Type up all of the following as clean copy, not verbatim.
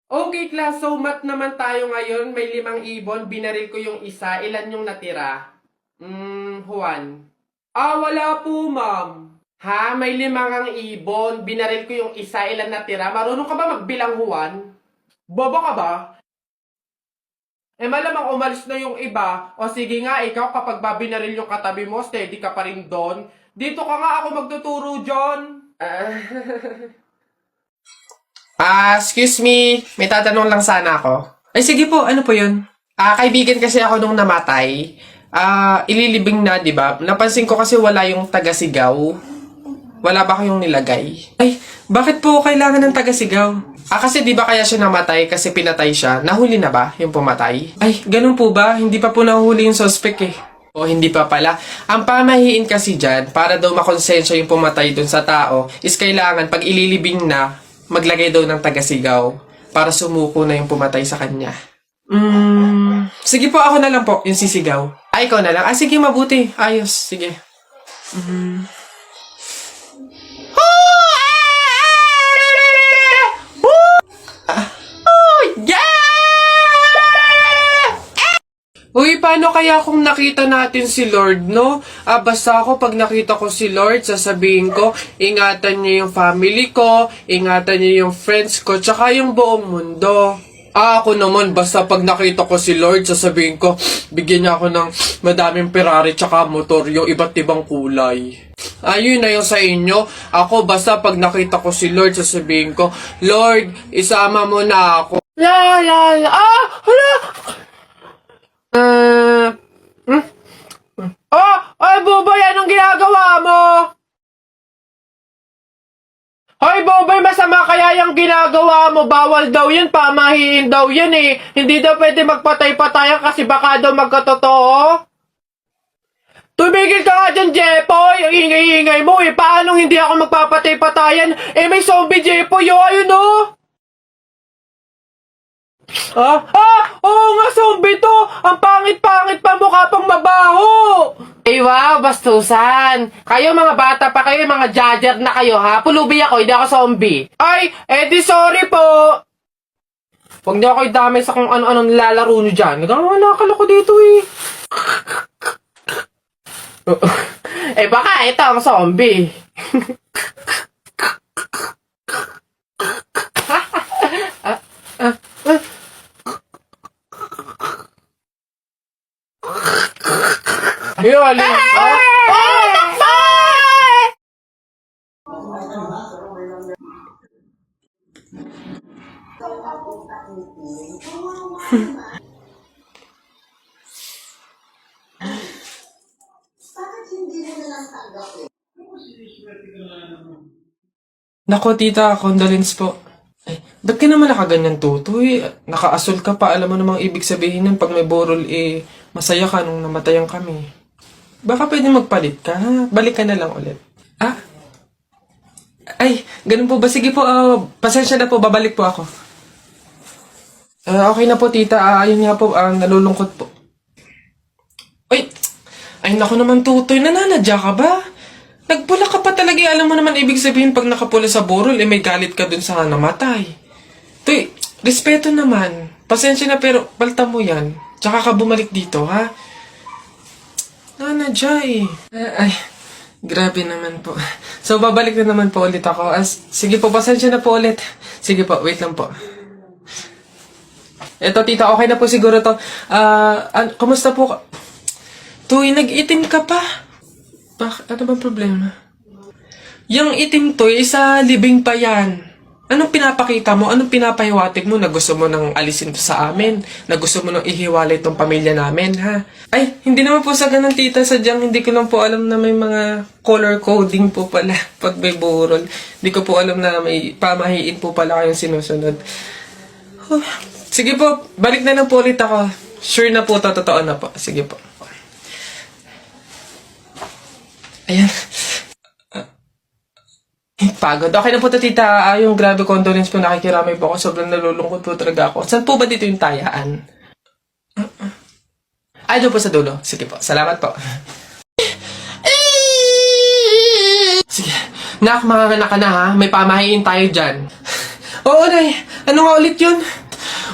Okay, class. So, mat naman tayo ngayon. May 5 ibon. Binaril ko yung isa. Ilan yung natira? Juan. Wala po, ma'am. Ha? May 5 ibon. Binaril ko yung isa. Ilan natira? Marunong ka ba magbilang, Juan? Bobo ka ba? Malamang umalis na yung iba. O sige nga, ikaw kapag babinaril yung katabi mo, steady ka pa rin doon. Dito ka nga ako magtuturo, John. Excuse me. May tatanong lang sana ako. Ay, sige po. Ano po yun? Kaibigan kasi ako nung namatay. Ililibing na, di ba? Napansin ko kasi wala yung taga-sigaw. Wala ba kayong nilagay? Ay, bakit po kailangan ng taga-sigaw? Kasi di ba kaya siya namatay kasi pinatay siya? Nahuli na ba yung pumatay? Ay, ganun po ba? Hindi pa po nahuli yung suspect eh. O hindi pa pala. Ang pamahiin kasi dyan, para daw makonsensya yung pumatay dun sa tao, is kailangan pag ililibing na, maglagay daw ng taga-sigaw para sumuko na yung pumatay sa kanya. Sige po, ako na lang po, yung sisigaw. Ikaw na lang. Sige, mabuti. Ayos. Sige. Uy, paano kaya kung nakita natin si Lord, no? Basta ako pag nakita ko si Lord, sasabihin ko, ingatan niyo yung family ko, ingatan niyo yung friends ko, tsaka yung buong mundo. Ako naman, basta pag nakita ko si Lord, sasabihin ko, bigyan niya ako ng madaming Ferrari tsaka motor, yung iba't ibang kulay. Ayun na yung sa inyo. Ako, basta pag nakita ko si Lord, sasabihin ko, Lord, isama mo na ako. La la la, hala! Ay, Boboy, anong ginagawa mo? Hoy, Boboy, masama kaya yung ginagawa mo? Bawal daw yun, pamahiin daw yun eh. Hindi daw pwede magpatay-patayan kasi baka daw magkatotoo. Tumigil ka nga dyan, Jepoy! Ang ingay-ingay mo eh. Paano hindi ako magpapatay-patayan? May zombie, Jepoy, ayun oh! Oo nga, zombie to! Ang pangit-pangit pa, mukha pang mabaho! Wow, bastusan! Kayo mga bata pa kayo, mga judger na kayo ha? Pulubi ako, hindi ako zombie. Ay, di sorry po! Huwag niyo ako idamay sa kung ano-anong nilalaro niyo dyan. Nagkakalala ko dito eh. Baka ito ang zombie. Yun, Nako, tita, condolence po. Ay, ba't ka naman nakaganyan, Tutoy? Nakaasul ka pa, alam mo namang ibig sabihin nun pag may borol masaya ka nung namatayan kami. Baka pwede magpalit ka, ha? Balik ka na lang ulit. Ay, ganun po ba? Sige po, pasensya na po, babalik po ako. Okay na po, tita. Ayun nga po, nalulungkot po. Ay, naku naman, Tutoy, nananadya ka ba? Nagpula ka pa talaga, alam mo naman ibig sabihin pag nakapula sa borol, may galit ka dun sa namatay. Tuy, respeto naman. Pasensya na pero palta mo yan. Tsaka ka bumalik dito, ha? Nanadya eh. Ay, grabe naman po. So, babalik na naman po ulit ako. Sige po, pasensya na po ulit. Sige po, wait lang po. Eto, tita, okay na po siguro to. Kumusta po ka? Tuy, nag-itim ka pa. Ano bang problema? Yung itim to, isa libing pa yan. Anong pinapakita mo? Anong pinapahiwatig mo na gusto mo nang alisin to sa amin? Na gusto mo nang ihiwalay tong pamilya namin, ha? Ay, hindi naman po sa ganun, tita. Sadyang hindi ko lang po alam na may mga color coding po pala pag may burol. Hindi ko po alam na may pamahiin po pala kayong sinusunod. Sige po, balik na lang po ulit ako. Sure na po, totoo na po. Sige po. Ayan. Pagod. Okay na po to, tita. Yung grabe condolence po, nakikiramay po ako. Sobrang nalulungkot po talaga ako. Saan po ba dito yung tayaan? Doon po sa dulo. Sige po. Salamat po. Sige. Nak, mga anak ka na ha. May pamahiin tayo dyan. Oo, Nay. Ano nga ulit yun?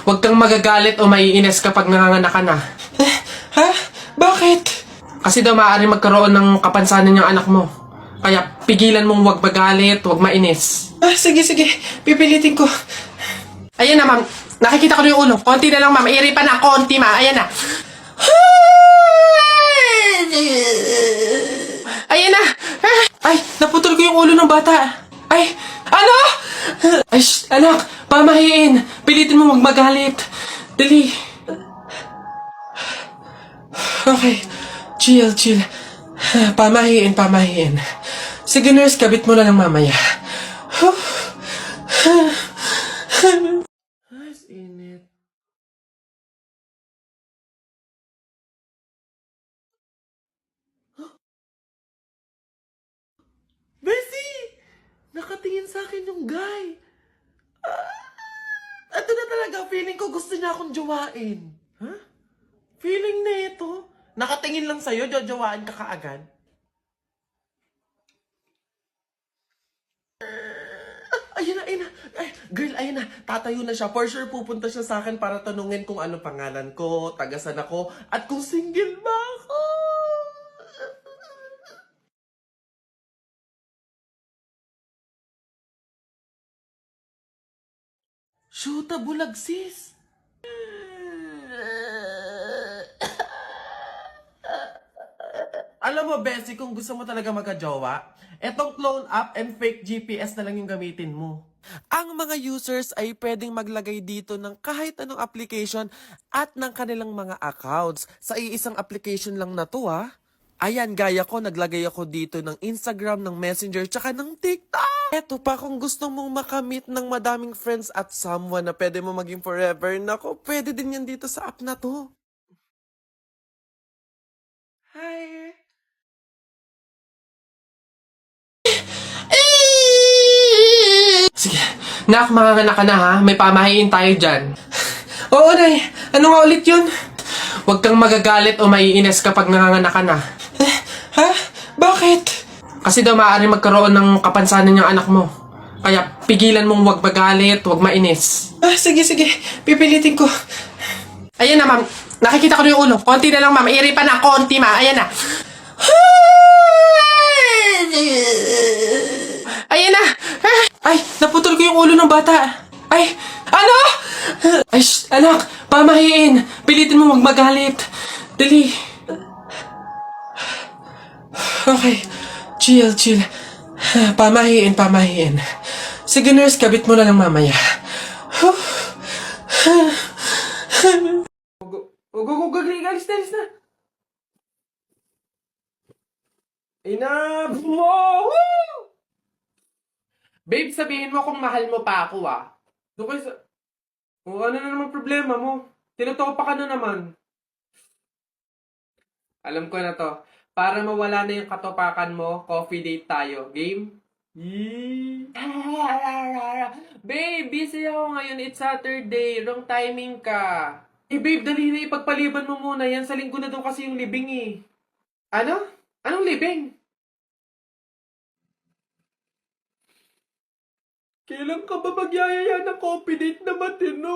Huwag kang magagalit o maiinis kapag nanganganak ka na. Ha? Bakit? Kasi daw maaari magkaroon ng kapansanan yung anak mo. Kaya pigilan mong huwag magalit, huwag mainis. Sige. Pipilitin ko. Ayan na, ma'am. Nakikita ko na yung ulo. Konti na lang, ma'am. Iri pa na. Konti, ma. Ayan na. Ayan na. Ay, naputol ko yung ulo ng bata. Ay, ano? Ay, anak. Pamahiin. Pilitin mo huwag magalit. Dali. Okay. Chill. Pamahiin. Sige, nurse. Kabit mo na lang mamaya. Init. Bessie! Nakatingin sa akin yung guy. Ito na talaga, feeling ko gusto niya akong jowain. Ha? Feeling na ito. Nakatingin lang sa'yo, jojowain ka kaagad. Ayun na. Ay, girl, ayun na. Tatayo na siya. For sure, pupunta siya sa akin para tanungin kung ano pangalan ko, tagasan ako, at kung single ba ako. Shoota, bulag sis. Alam mo, Bessie, kung gusto mo talaga magka-jowa, etong clone app and fake GPS na lang yung gamitin mo. Ang mga users ay pwedeng maglagay dito ng kahit anong application at ng kanilang mga accounts. Sa iisang application lang na to, ha? Ayan, gaya ko, naglagay ako dito ng Instagram, ng Messenger, tsaka ng TikTok. Eto pa, kung gusto mong makamit ng madaming friends at someone na pwede mo maging forever, nako, pwede din yan dito sa app na to. Hi! Sige, nak, manganganak ka na ha. May pamahiin tayo dyan. Oo, Nay. Ano nga ulit yun? Huwag kang magagalit o maiinis kapag nanganganak ka na. Ha? Bakit? Kasi daw maaari magkaroon ng kapansanan yung anak mo. Kaya pigilan mong huwag magalit, huwag mainis. Sige. Pipilitin ko. Ayan na, ma'am. Nakikita ko na yung ulo. Konti na lang, ma'am. Iri pa na. Konti, ma. Ayan na. Ayan na. Ay, naputol ko yung ulo ng bata. Ay, ano? Ay, anak. Pamahiin. Pilitin mo huwag magalit. Dali. Okay. Chill. Pamahiin. Sige, nurse. Kabit mo na lang mamaya. Alis na. Enough mo! Woo! Babe, sabihin mo kung mahal mo pa ako, ah. Doon kayo sa... O, ano na naman problema mo? Tinutopa ka na naman. Alam ko na to. Para mawala na yung katopakan mo, coffee date tayo. Game? Yee! Babe, busy ako ngayon. It's Saturday. Wrong timing ka. Babe, dali na ipagpaliban mo muna. Yan sa linggo na daw kasi yung libing eh. Ano? Anong libing? Kailan ka ba magyayaya ng coffee date na matino?